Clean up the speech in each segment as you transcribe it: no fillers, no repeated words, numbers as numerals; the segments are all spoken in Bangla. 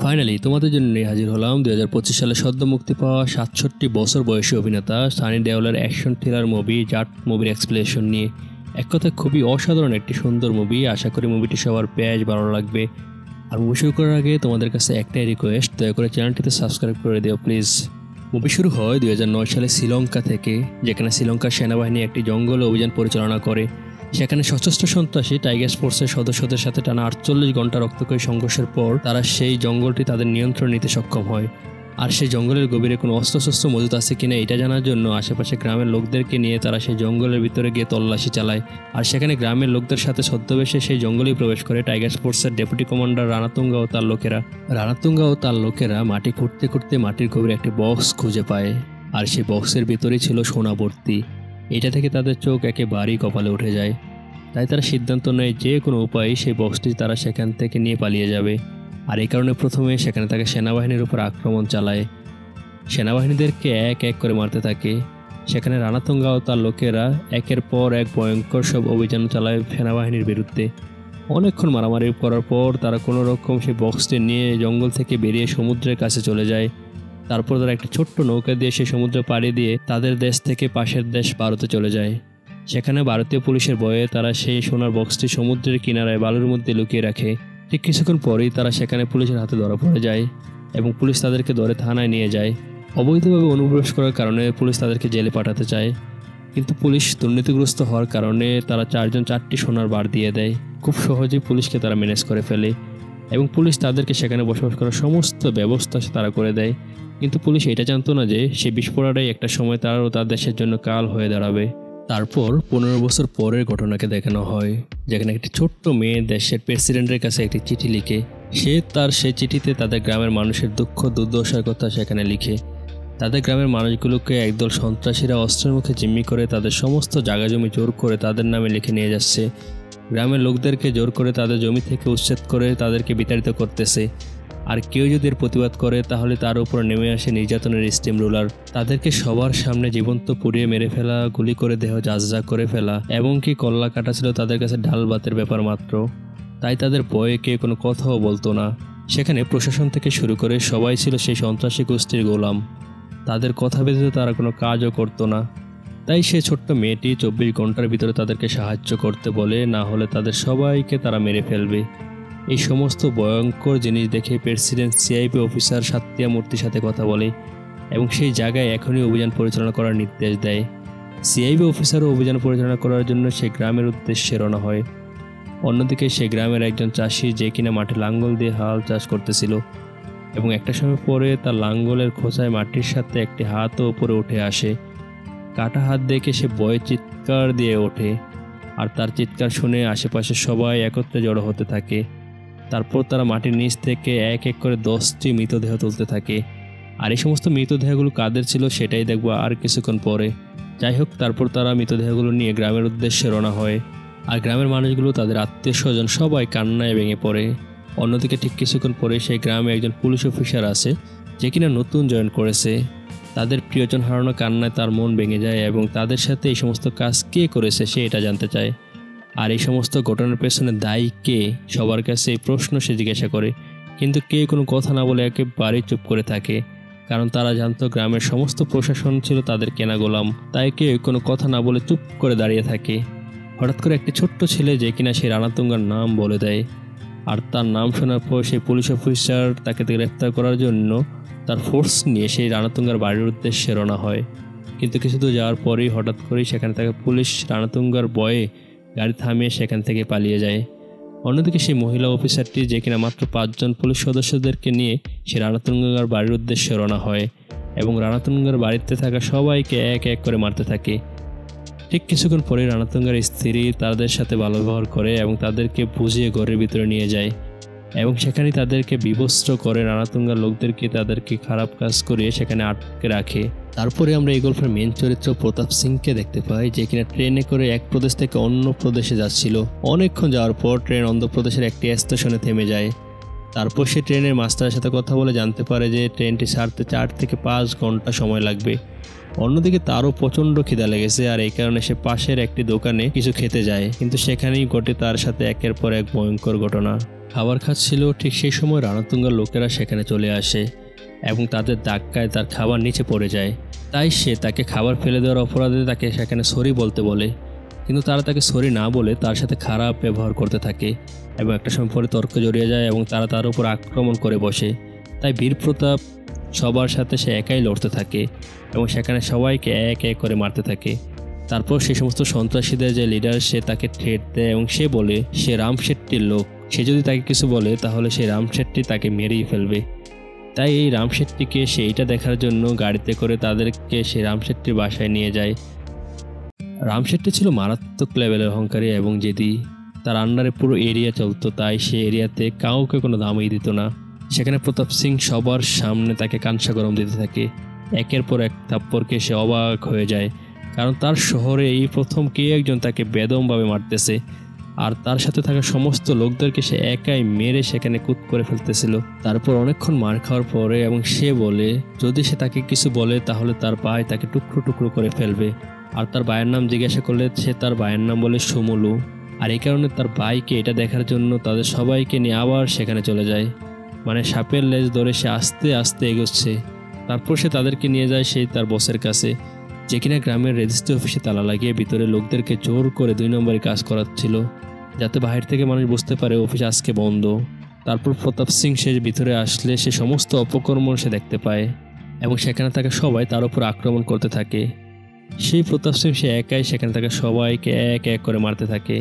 ফাইনালি তোমাদের জন্য নিয়ে হাজির হলাম 2025 সালে সদ্য মুক্তি পাওয়া 67 বছর বয়সী অভিনেতা সানি দেওলের অ্যাকশন থ্রিলার মুভি জাট মুভির এক্সপ্লেনেশন নিয়ে। এক কথায় খুবই অসাধারণ একটি সুন্দর মুভি। আশা করি মুভিটি সবার বেশ ভালো লাগবে। আর মুভি শুরু করার আগে তোমাদের কাছে একটাই রিকোয়েস্ট, দয়া করে চ্যানেলটিতে সাবস্ক্রাইব করে দিও প্লিজ। মুভি শুরু হয় 2009 সালে শ্রীলঙ্কা থেকে, যেখানে শ্রীলঙ্কার সেনাবাহিনী একটি জঙ্গলে অভিযান পরিচালনা করে। সেখানে সশস্ত্র সন্ত্রাসী টাইগার ফোর্সের সদস্যদের সাথে টানা 48 ঘন্টা রক্তক্ষয়ী সংঘর্ষের পর তারা সেই জঙ্গলটি তাদের নিয়ন্ত্রণে নিতে সক্ষম হয়। আর সেই জঙ্গলের গভীরে কোনো অস্ত্রশস্ত্র মজুত আছে কিনা এটা জানার জন্য আশেপাশে গ্রামের লোকদেরকে নিয়ে তারা সেই জঙ্গলের ভিতরে গিয়ে তল্লাশি চালায়। আর সেখানে গ্রামের লোকদের সাথে ছদ্মবেশে সেই জঙ্গলেই প্রবেশ করে টাইগার ফোর্সের ডেপুটি কমান্ডার রানাতুঙ্গা ও তার লোকেরা মাটি খুঁড়তে খুঁড়তে মাটির গভীরে একটি বক্স খুঁজে পায়। আর সেই বক্সের ভিতরেই ছিল সোনা ভর্তি। এটা থেকে তাদের চোখ একেবারেই কপালে উঠে যায়। তাই তারা সিদ্ধান্ত নেয় যে কোনো উপায়ে সেই বক্সটি তারা সেখান থেকে নিয়ে পালিয়ে যাবে। আর এই কারণে প্রথমে সেখানে তাকে সেনাবাহিনীর উপর আক্রমণ চালায়। সেনাবাহিনীদেরকে এক এক করে মারতে থাকে। সেখানে রানাতুঙ্গা ও তার লোকেরা একের পর এক ভয়ঙ্কর সব অভিযান চালায় সেনাবাহিনীর বিরুদ্ধে। অনেকক্ষণ মারামারি করার পর তারা কোনো রকম সেই বক্সটি নিয়ে জঙ্গল থেকে বেরিয়ে সমুদ্রের কাছে চলে যায়। তারপর তারা একটি ছোট্ট নৌকা দিয়ে সেই সমুদ্র পাড়ি দিয়ে তাদের দেশ থেকে পাশের দেশ ভারতে চলে যায়। সেখানে ভারতীয় পুলিশের ভয়ে তারা সেই সোনার বক্সটি সমুদ্রের কিনারায় বালুর মধ্যে লুকিয়ে রাখে। ঠিক কিছুক্ষণ পরেই তারা সেখানে পুলিশের হাতে ধরা পড়ে যায় এবং পুলিশ তাদেরকে ধরে থানায় নিয়ে যায়। অবৈধভাবে অনুপ্রবেশ করার কারণে পুলিশ তাদেরকে জেলে পাঠাতে চায়, কিন্তু পুলিশ দুর্নীতিগ্রস্ত হওয়ার কারণে তারা 4টি সোনার বার দিয়ে দেয়। খুব সহজেই পুলিশকে তারা ম্যানেজ করে ফেলে এবং পুলিশ তাদেরকে সেখানে বসবাস করার সমস্ত ব্যবস্থা তারা করে দেয়। কিন্তু পুলিশ এটা জানতো না যে সেই বিস্ফোরণটাই একটা সময় তারাও তার দেশের জন্য কাল হয়ে দাঁড়াবে। তারপর 15 বছর পরের ঘটনাকে দেখানো হয়, যেখানে একটি ছোট্ট মেয়ে দেশের প্রেসিডেন্টের কাছে একটি চিঠি লিখে। সে তার সেই চিঠিতে তাদের গ্রামের মানুষের দুঃখ দুর্দশার কথা সেখানে লিখে। তাদের গ্রামের মানুষগুলোকে একদল সন্ত্রাসীরা অস্ত্রের মুখে জিম্মি করে তাদের সমস্ত জায়গা জমি জোর করে তাদের নামে লিখে নিয়ে যাচ্ছে। গ্রামের লোকদেরকে জোর করে তাদের জমি থেকে উচ্ছেদ করে তাদেরকে বিতাড়িত করতেছে। আর কেউ যদি এর প্রতিবাদ করে তাহলে তার উপর নেমে আসে নির্যাতনের স্টিম রোলার। তাদেরকে সবার সামনে জীবন্ত পুড়িয়ে মেরে ফেলা, গুলি করে দেহ যাজা করে ফেলা, এবং কি কল্লা কাটা ছিল তাদের কাছে ঢাল ভাতের ব্যাপার মাত্র। তাই তাদের ভয়ে কেউ কোনো কথাও বলতো না। সেখানে প্রশাসন থেকে শুরু করে সবাই ছিল সেই সন্ত্রাসী গোষ্ঠীর গোলাম। তাদের কথা ব্যতীত তারা কোনো কাজও করতো না। তাই সে ছোট্ট মেয়েটি 24 ঘন্টার ভিতরে তাদেরকে সাহায্য করতে বলে, না হলে তাদের সবাইকে তারা মেরে ফেলবে। এই সমস্ত ভয়ঙ্কর জিনিস দেখে প্রেসিডেন্ট সিআইবি অফিসার সাত্যামূর্তির সাথে কথা বলে এবং সেই জায়গায় এখনই অভিযান পরিচালনা করার নির্দেশ দেয়। সিআইবি অফিসারও অভিযান পরিচালনা করার জন্য সেই গ্রামের উদ্দেশ্যে রওনা হয়। অন্যদিকে সেই গ্রামের একজন চাষি, যে কিনা মাঠে লাঙ্গল দিয়ে হাল চাষ করতেছিল, এবং একটা সময় পরে তার লাঙ্গলের খোঁচায় মাটির সাথে একটি হাতও উপরে উঠে আসে। কাটা হাত দেখে সে ভয়ে চিৎকার দিয়ে ওঠে, আর তার চিৎকার শুনে আশেপাশে সবাই একত্রে জড়ো হতে থাকে। তারপর তারা মাটির নিচ থেকে এক এক করে 10টি মৃতদেহ তুলতে থাকে। আর এই সমস্ত মৃতদেহগুলো কাদের ছিল সেটাই দেখবো আর কিছুক্ষণ পরে। যাই হোক, তারপর তারা মৃতদেহগুলো নিয়ে গ্রামের উদ্দেশ্যে রওনা হয়। আর গ্রামের মানুষগুলো তাদের আত্মীয় স্বজন সবাই কান্নায় ভেঙে পড়ে। অন্যদিকে ঠিক কিছুক্ষণ পরে সেই গ্রামে একজন পুলিশ অফিসার আছে, যে কিনা নতুন জয়েন করেছে। তাদের প্রিয়জন হারানো কান্নায় তার মন ভেঙে যায় এবং তাদের সাথে এই সমস্ত কাজ কে করেছে সে এটা জানতে চায়। আর এই সমস্ত ঘটনার পেছনে দায়ী কে, সবার কাছে এই প্রশ্ন সে জিজ্ঞাসা করে, কিন্তু কে কোনো কথা না বলে একেবারেই চুপ করে থাকে। কারণ তারা জানতো গ্রামের সমস্ত প্রশাসন ছিল তাদের কেনা গোলাম। তাই কেউ কোনো কথা না বলে চুপ করে দাঁড়িয়ে থাকে। হঠাৎ করে একটি ছোট্ট ছেলে, যে কিনা সেই রানাতুঙ্গার নাম বলে দেয়। আর তার নাম শোনার পর সেই পুলিশ অফিসার তাকে গ্রেফতার করার জন্য তার ফোর্স নিয়ে সেই রানাতুঙ্গার বাড়ির উদ্দেশ্যে রওনা হয়। কিন্তু কিছু দূর যাওয়ার পরেই হঠাৎ করেই সেখানে থাকা পুলিশ রানাতুঙ্গার ভয়ে গাড়ি থামিয়ে সেখান থেকে পালিয়ে যায়। অন্যদিকে সেই মহিলা অফিসারটি, যে কিনা মাত্র 5 জন পুলিশ সদস্যদেরকে নিয়ে সে রানাতুঙ্গার বাড়ির উদ্দেশ্যে রওনা হয় এবং রানাতুঙ্গার বাড়িতে থাকা সবাইকে এক এক করে মারতে থাকে। ঠিক কিছুক্ষণ পরে রানাতুঙ্গার স্ত্রী তাদের সাথে ভালো ব্যবহার করে এবং তাদেরকে বুঝিয়ে ঘরের ভিতরে নিয়ে যায় এবং সেখানে তাদেরকে বিবস্ত্র করে রানাতুঙ্গার লোকদেরকে তাদেরকে খারাপ কাজ করিয়ে সেখানে আটকে রাখে। তারপরে আমরা এই গল্পের মেন চরিত্র প্রতাপ সিংকে দেখতে পাই, যে কিনা ট্রেনে করে এক প্রদেশ থেকে অন্য প্রদেশে যাচ্ছিল। অনেকক্ষণ যাওয়ার পর ট্রেন অন্ধ্রপ্রদেশের একটি স্টেশনে থেমে যায়। তারপর সে ট্রেনের মাস্টারের সাথে কথা বলে জানতে পারে যে ট্রেনটি ছাড়তে 4 থেকে 5 ঘন্টা সময় লাগবে। অন্যদিকে তারও প্রচণ্ড খিদা লেগেছে, আর এই কারণে সে পাশের একটি দোকানে কিছু খেতে যায়, কিন্তু সেখানেই ঘটে তার সাথে একের পর এক ভয়ঙ্কর ঘটনা। খাবার খাচ্ছিল, ঠিক সেই সময় রানাতুঙ্গার লোকেরা সেখানে চলে আসে এবং তাদের ধাক্কায় তার খাবার নিচে পড়ে যায়। তাই সে তাকে খাবার ফেলে দেওয়ার অপরাধে তাকে সেখানে সরি বলতে বলে, কিন্তু তারা তাকে সরি না বলে তার সাথে খারাপ ব্যবহার করতে থাকে এবং একটা সময় পরে তর্ক জড়িয়ে যায় এবং তারা তার উপর আক্রমণ করে বসে। তাই বীরপ্রতাপ সবার সাথে সে একাই লড়তে থাকে এবং সেখানে সবাইকে এক এক করে মারতে থাকে। তারপর সেই সমস্ত সন্ত্রাসীদের যে লিডার, সে তাকে থ্রেট দেয় এবং সে বলে সে রাম শেট্টির লোক, সে যদি তাকে কিছু বলে তাহলে সেই রাম শেট্টি তাকে মেরেই ফেলবে। তাই এই রাম শেট্টিকে সে এইটা দেখার জন্য গাড়িতে করে তাদেরকে সে রাম শেট্টির বাসায় নিয়ে যায়। রাম শেট্টি ছিল মারাত্মক লেভেলের অহংকারী এবং জেদি। তার আন্ডারে পুরো এরিয়া চলতো, তাই সে এরিয়াতে কাউকে কোনো দামই দিত না। সেখানে প্রতাপ সিং সবার সামনে তাকে কাঁচা গরম দিতে থাকে। একের পর এক থাপ্পড়কে সে অবাক হয়ে যায়, কারণ তার শহরে এই প্রথম কে একজন তাকে বেদমভাবে মারতেছে, আর তার সাথে থাকা সমস্ত লোকদেরকে সে একাই মেরে সেখানে কুত করে ফেলতেছিল। তারপর অনেকক্ষণ মার খাওয়ার পরে এবং সে বলে যদি সে তাকে কিছু বলে তাহলে তার ভাই তাকে টুকরো টুকরো করে ফেলবে। আর তার ভাইয়ের নাম জিজ্ঞাসা করলে সে তার ভাইয়ের নাম বলে সুমুলু। আর এই কারণে তার ভাইকে এটা দেখার জন্য তাদের সবাইকে নিয়ে আবার সেখানে চলে যায়। মানে সাপের লেজ ধরে সে আস্তে আস্তে এগোচ্ছে। তারপর সে তাদেরকে নিয়ে যায় সেই তার বসের কাছে, যে কিনা গ্রামের রেজিস্ট্রি অফিসে তালা লাগিয়ে ভিতরে লোকদেরকে জোর করে 2 নম্বরে কাজ করাচ্ছিল, যাতে বাহির থেকে মানুষ বুঝতে পারে অফিস আজকে বন্ধ। তারপর প্রতাপ সিং সে ভিতরে আসলে সে সমস্ত অপকর্ম সে দেখতে পায় এবং সেখানে থাকা সবাই তার উপর আক্রমণ করতে থাকে। সেই প্রতাপ সিং সে একাই সেখানে থাকা সবাইকে এক এক করে মারতে থাকে।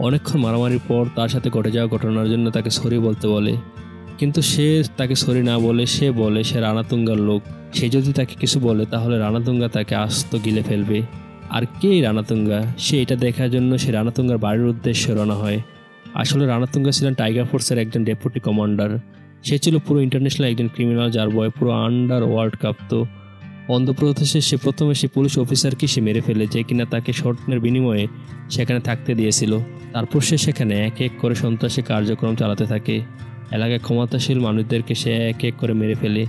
অনেকক্ষণ মারামারির পর তার সাথে ঘটে যাওয়া ঘটনার জন্য তাকে সরি বলতে বলে, কিন্তু সে তাকে সরি না বলে সে বলে সে রানাতুঙ্গার লোক, সে যদি তাকে কিছু বলে তাহলে রানাতুঙ্গা তাকে আস্ত গিলে ফেলবে। আর কে রানাতুঙ্গা, সে এটা দেখার জন্য সে রানাতুঙ্গার বাড়ির উদ্দেশ্যে রওনা হয়। আসলে রানাতুঙ্গা ছিলেন টাইগার ফোর্সের একজন ডেপুটি কমান্ডার। সে ছিল পুরো ইন্টারন্যাশনাল একজন ক্রিমিনাল, যার বয় পুরো আন্ডার ওয়ার্ল্ড কাঁপতো। অন্ধ্রপ্রদেশে সে প্রথমে সে পুলিশ অফিসারকে সে মেরে ফেলে, যে কিনা তাকে স্বর্ণের বিনিময়ে সেখানে থাকতে দিয়েছিল। তারপর সে সেখানে এক এক করে সন্ত্রাসী কার্যক্রম চালাতে থাকে। এলাকায় ক্ষমতাশীল মানুষদেরকে সে এক এক করে মেরে ফেলে,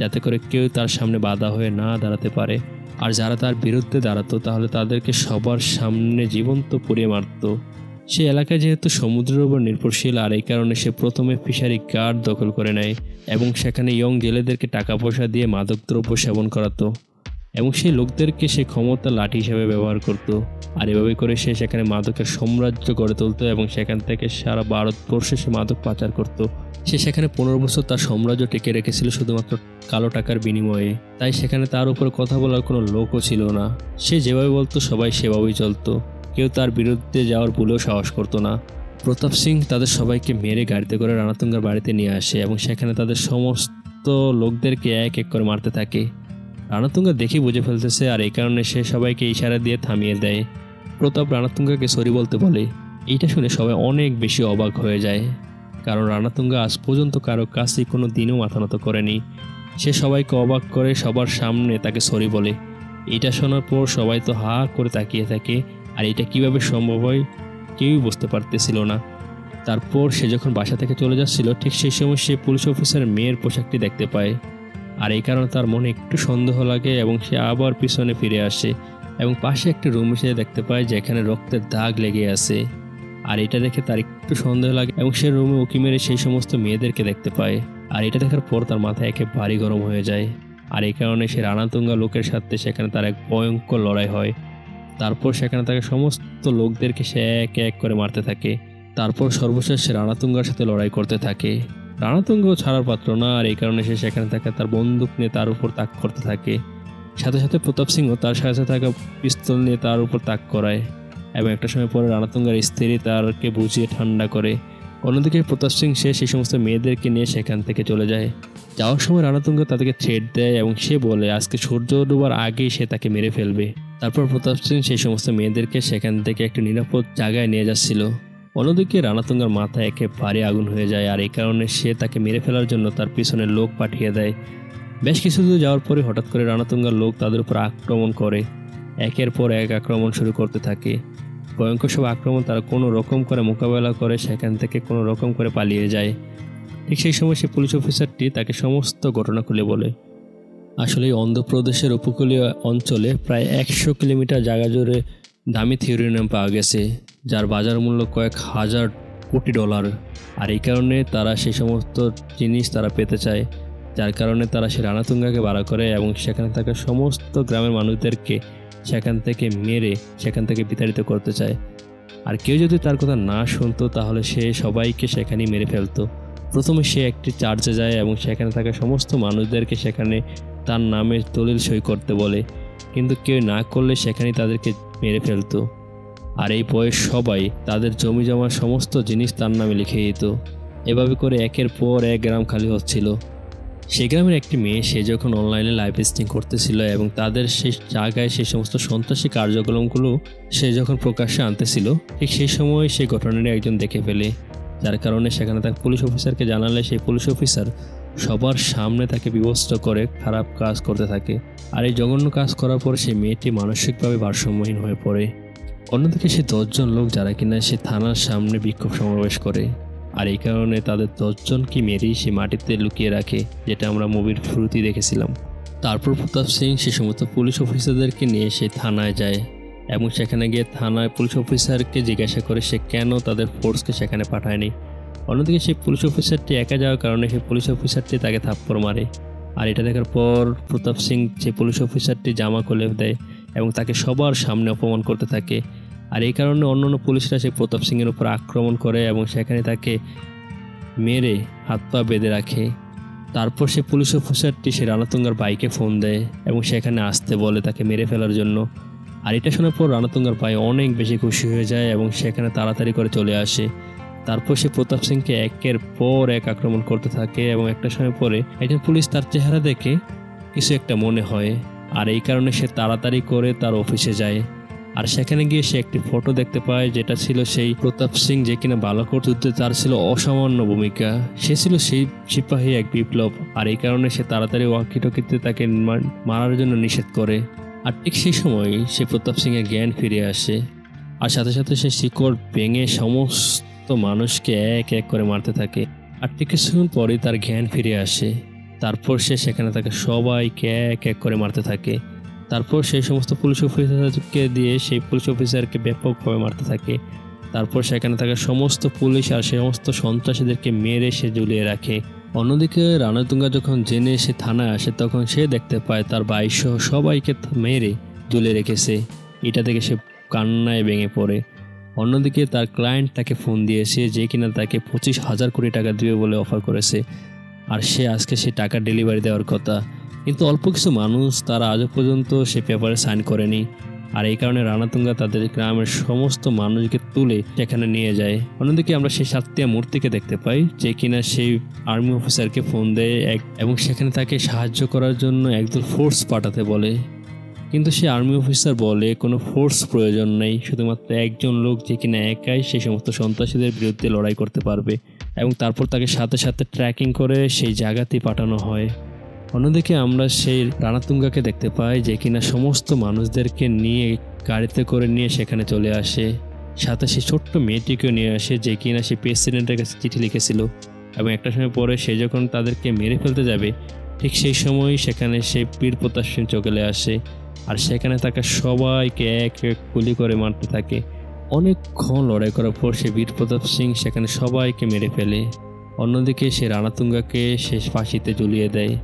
যাতে করে কেউ তার সামনে বাধা হয়ে না দাঁড়াতে পারে। আর যারা তার বিরুদ্ধে দাঁড়াতো তাহলে তাদেরকে সবার সামনে জীবন্ত পুড়িয়ে মারত। সে এলাকায় যেহেতু সমুদ্রের উপর নির্ভরশীল, আর এই কারণে সে প্রথমে ফিশারি গার্ড দখল করে নেয় এবং সেখানে ইয়ং জেলেদেরকে টাকা পয়সা দিয়ে মাদকদ্রব্য সেবন করাতো এবং সেই লোকদেরকে সে ক্ষমতা লাঠি হিসেবে ব্যবহার করত। আর এভাবে করে সে সেখানে মাদকের সাম্রাজ্য গড়ে তুলত এবং সেখান থেকে সারা ভারতবর্ষে সে মাদক পাচার করত। সে সেখানে 15 বছর তার সাম্রাজ্য টিকে রেখেছিল শুধুমাত্র কালো টাকার বিনিময়ে। তাই সেখানে তার উপরে কথা বলার কোনো লোকও ছিল না। সে যেভাবে বলতো সবাই সেভাবেই চলতো, কেউ তার বিরুদ্ধে যাওয়ার ভুলেও সাহস করতো না। প্রতাপ সিং তাদের সবাইকে মেরে গাড়িতে করে রানাতুঙ্গার বাড়িতে নিয়ে আসে এবং সেখানে তাদের সমস্ত লোকদেরকে এক এক করে মারতে থাকে। রানাতুঙ্গা দেখি বুঝে ফেলতেছে, আর এই কারণে সে সবাইকে ইশারা দিয়ে থামিয়ে দেয়। প্রতাপ রানাতুঙ্গাকে সরি বলতে বলে। এইটা শুনে সবাই অনেক বেশি অবাক হয়ে যায়, কারণ রানাতুঙ্গা আজ পর্যন্ত কারো কাছে কোনো দিনও মাথা নত করেনি। সে সবাইকে অবাক করে সবার সামনে তাকে সরি বলে। এটা শোনার পর সবাই তো হা করে তাকিয়ে থাকে, আর এটা কিভাবে সম্ভব হয় কেউই বুঝতে পারতেছিল না। তারপর সে যখন বাসা থেকে চলে যাচ্ছিল, ঠিক সেই সময় সে পুলিশ অফিসারের মেয়ের পোশাকটি দেখতে পায়, আর এই কারণে তার মনে একটু সন্দেহ লাগে এবং সে আবার পিছনে ফিরে আসে এবং পাশে একটা রুম এসে দেখতে পায় যেখানে রক্তের দাগ লেগে আছে। আর এটা দেখে তার একটু সন্দেহ লাগে এবং সে রুমে উকি মেরে সেই সমস্ত মেয়েদেরকে দেখতে পায়। আর এটা দেখার পর তার মাথায় একে ভারী গরম হয়ে যায়, আর এই কারণে সে রানাতুঙ্গা লোকের সাথে সেখানে তার এক ভয়ঙ্কর লড়াই হয়। তারপর সেখানে থাকা সমস্ত লোকদেরকে সে এক এক করে মারতে থাকে। তারপর সর্বশেষ সে রানাতুঙ্গার সাথে লড়াই করতে থাকে। রানাতুঙ্গাও ছাড়ার পাত্র না, আর এই কারণে সে সেখানে থাকা তার বন্দুক নিয়ে তার উপর তাক করতে থাকে। সাথে সাথে প্রতাপ সিংও তার সাথে থাকা পিস্তল নিয়ে তার উপর তাক করায় এবং একটা সময় পরে রানাতুঙ্গার স্ত্রী তারকে বুঝিয়ে ঠান্ডা করে। অন্যদিকে প্রতাপ সিং সে সেই সমস্ত মেয়েদেরকে নিয়ে সেখান থেকে চলে যায়। যাওয়ার সময় রানাতুঙ্গা তাদেরকে থ্রেট দেয় এবং সে বলে আজকে সূর্য ডোবার আগেই সে তাকে মেরে ফেলবে। তারপর প্রতাপ সিং সেই সমস্ত মেয়েদেরকে সেখান থেকে একটি নিরাপদ জায়গায় নিয়ে যাচ্ছিল। অন্যদিকে রানাতুঙ্গার মাথায় একে ভারী আগুন হয়ে যায়, আর এই কারণে সে তাকে মেরে ফেলার জন্য তার পিছনে লোক পাঠিয়ে দেয়। বেশ কিছু দূর যাওয়ার পরে হঠাৎ করে রানাতুঙ্গার লোক তাদের উপর আক্রমণ করে। একের পর এক আক্রমণ শুরু করতে থাকে। ভয়ঙ্কর সব আক্রমণ তারা কোনো রকম করে মোকাবেলা করে সেখান থেকে কোনো রকম করে পালিয়ে যায়। ঠিক সেই সময় সেই পুলিশ অফিসারটি তাকে সমস্ত ঘটনা খুলে বলে। আসলে অন্ধ্রপ্রদেশের উপকূলীয় অঞ্চলে প্রায় 100 কিলোমিটার জায়গা জুড়ে দামি ইউরেনিয়াম পাওয়া গেছে, যার বাজার মূল্য কয়েক হাজার কোটি ডলার। আর এই কারণে তারা সেই সমস্ত জিনিস তারা পেতে চায়, যার কারণে তারা সেই রানাতুঙ্গাকে ভাড়া করে এবং সেখানে থাকা সমস্ত গ্রামের মানুষদেরকে সেখান থেকে মেরে সেখান থেকে বিতাড়িত করতে চায়। আর কেউ যদি তার কথা না শুনতো তাহলে সে সবাইকে সেখানেই মেরে ফেলতো। প্রথমে সে একটি চার্চে যায় এবং সেখানে থাকা সমস্ত মানুষদেরকে সেখানে তার নামে দলিল সই করতে বলে, কিন্তু কেউ না করলে সেখানেই তাদেরকে মেরে ফেলতো। আর এই বয়স সবাই তাদের জমি জমার সমস্ত জিনিস তার নামে লিখে দিত। এভাবে করে একের পর এক গ্রাম খালি হচ্ছিল। সেই গ্রামের একটি মেয়ে, সে যখন অনলাইনে লাইভ স্ট্রিম করতেছিল এবং তাদের সেই জায়গায় সেই সমস্ত সন্ত্রাসী কার্যক্রমগুলো সে যখন প্রকাশ্যে আনতেছিল, ঠিক সেই সময় সেই ঘটনাটি একজন দেখে ফেলে, যার কারণে সেখানে তার পুলিশ অফিসারকে জানালে সেই পুলিশ অফিসার সবার সামনে তাকে বিবস্ত্র করে খারাপ কাজ করতে থাকে। আর এই জঘন্য কাজ করার পর সেই মেয়েটি মানসিকভাবে ভারসাম্যহীন হয়ে পড়ে। অন্যদিকে সে 10 জন লোক যারা কিনা সে থানার সামনে বিক্ষোভ সমাবেশ করে, আর এই কারণে তাদের 10 জনকে মেরেই সে মাটিতে লুকিয়ে রাখে, যেটা আমরা মুভির শুরুতেই দেখেছিলাম। তারপর প্রতাপ সিং সে সমস্ত পুলিশ অফিসারদেরকে নিয়ে সে থানায় যায় এবং সেখানে গিয়ে থানায় পুলিশ অফিসারকে জিজ্ঞাসা করে সে কেন তাদের ফোর্সকে সেখানে পাঠায়নি। অন্যদিকে সেই পুলিশ অফিসারটি একা যাওয়ার কারণে সেই পুলিশ অফিসারটি তাকে থাপ্পড় মারে। আর এটা দেখার পর প্রতাপ সিং সেই পুলিশ অফিসারটি জামা খুলে দেয় এবং তাকে সবার সামনে অপমান করতে থাকে। আর এই কারণে অন্যান্য পুলিশরা সেই প্রতাপ সিংয়ের উপর আক্রমণ করে এবং সেখানে তাকে মেরে হাত পা বেঁধে রাখে। তারপর সে পুলিশ অফিসারটি সে রানাতুঙ্গার বাইকে ফোন দেয় এবং সেখানে আসতে বলে তাকে মেরে ফেলার জন্য। আর এটা শোনার পর রানাতুঙ্গার ভাই অনেক বেশি খুশি হয়ে যায় এবং সেখানে তাড়াতাড়ি করে চলে আসে। তারপর সে প্রতাপ সিংকে একের পর এক আক্রমণ করতে থাকে এবং একটা সময় পরে একজন পুলিশ তার চেহারা দেখে কিছু একটা মনে হয়, আর এই কারণে সে তাড়াতাড়ি করে তার অফিসে যায়। আর সেখানে গিয়ে সে একটি ফটো দেখতে পায়, যেটা ছিল সেই প্রতাপ সিং যে কিনা বালাকোট যুদ্ধে তার ছিল অসামান্য ভূমিকা। সে ছিল সেই সিপাহী এক বিপ্লব, আর এই কারণে সে তাড়াতাড়ি ওয়াকিটকিতে তাকে মারার জন্য নিষেধ করে। আর ঠিক সেই সময় সে প্রতাপ সিংয়ের জ্ঞান ফিরে আসে, আর সাথে সাথে সে শিকড় ভেঙে সমস্ত মানুষকে এক এক করে মারতে থাকে। আর ঠিক কিছুক্ষণ পরেই তার জ্ঞান ফিরে আসে। তারপর সে সেখানে তাকে সবাইকে এক এক করে মারতে থাকে। তারপর সেই সমস্ত পুলিশ অফিসারকে দিয়ে সেই পুলিশ অফিসারকে ব্যাপকভাবে মারতে থাকে। তারপর সেখানে থাকা সমস্ত পুলিশ আর সমস্ত সন্ত্রাসীদেরকে মেরে সে ঝুলিয়ে রাখে। অন্যদিকে রানাতুঙ্গা যখন জেনে সে থানায় আসে তখন সে দেখতে পায় তার ভাইসহ সবাইকে মেরে ঝুলিয়ে রেখেছে। এটা থেকে সে কান্নায় ভেঙে পড়ে। অন্যদিকে তার ক্লায়েন্ট তাকে ফোন দিয়েছে, যে কিনা তাকে 25,000 কোটি টাকা দিবে বলে অফার করেছে, আর সে আজকে সে টাকা ডেলিভারি দেওয়ার কথা। কিন্তু অল্প কিছু মানুষ তারা আজও পর্যন্ত সে পেপারে সাইন করেনি। আর এই কারণে রানাতুঙ্গা তাদের গ্রামের সমস্ত মানুষকে তুলে সেখানে নিয়ে যায়। অন্যদিকে আমরা সেই সাত্তিয়া মূর্তিকে দেখতে পাই, যে কিনা সেই আর্মি অফিসারকে ফোন দেয় এবং সেখানে তাকে সাহায্য করার জন্য একদল ফোর্স পাঠাতে বলে। কিন্তু সে আর্মি অফিসার বলে কোনো ফোর্স প্রয়োজন নেই, শুধুমাত্র একজন লোক যে কিনা একাই সেই সমস্ত সন্ত্রাসীদের বিরুদ্ধে লড়াই করতে পারবে। এবং তারপর তাকে সাথে সাথে ট্র্যাকিং করে সেই জায়গাতেই পাঠানো হয়। অন্যদিকে আমরা সেই রানাতুঙ্গাকে দেখতে পাই, যে কিনা সমস্ত মানুষদেরকে নিয়ে গাড়িতে করে নিয়ে সেখানে চলে আসে। সাথে সেই ছোট্ট মেয়েটিকেও নিয়ে আসে, যে কিনা সে প্রেসিডেন্টের কাছে চিঠি লিখেছিল। এবং একটা সময় পরে সে যখন তাদেরকে মেরে ফেলতে যাবে, ঠিক সেই সময় সেখানে সেই বীর প্রতাপ সিং চলে আসে। আর সেখানে থাকা সবাইকে এক এক গুলি করে মারতে থাকে। অনেকক্ষণ লড়াই করার পর সে বীর প্রতাপ সিং সেখানে সবাইকে মেরে ফেলে। অন্যদিকে সে রানাতুঙ্গাকে সে ফাঁসিতে ঝুলিয়ে দেয়।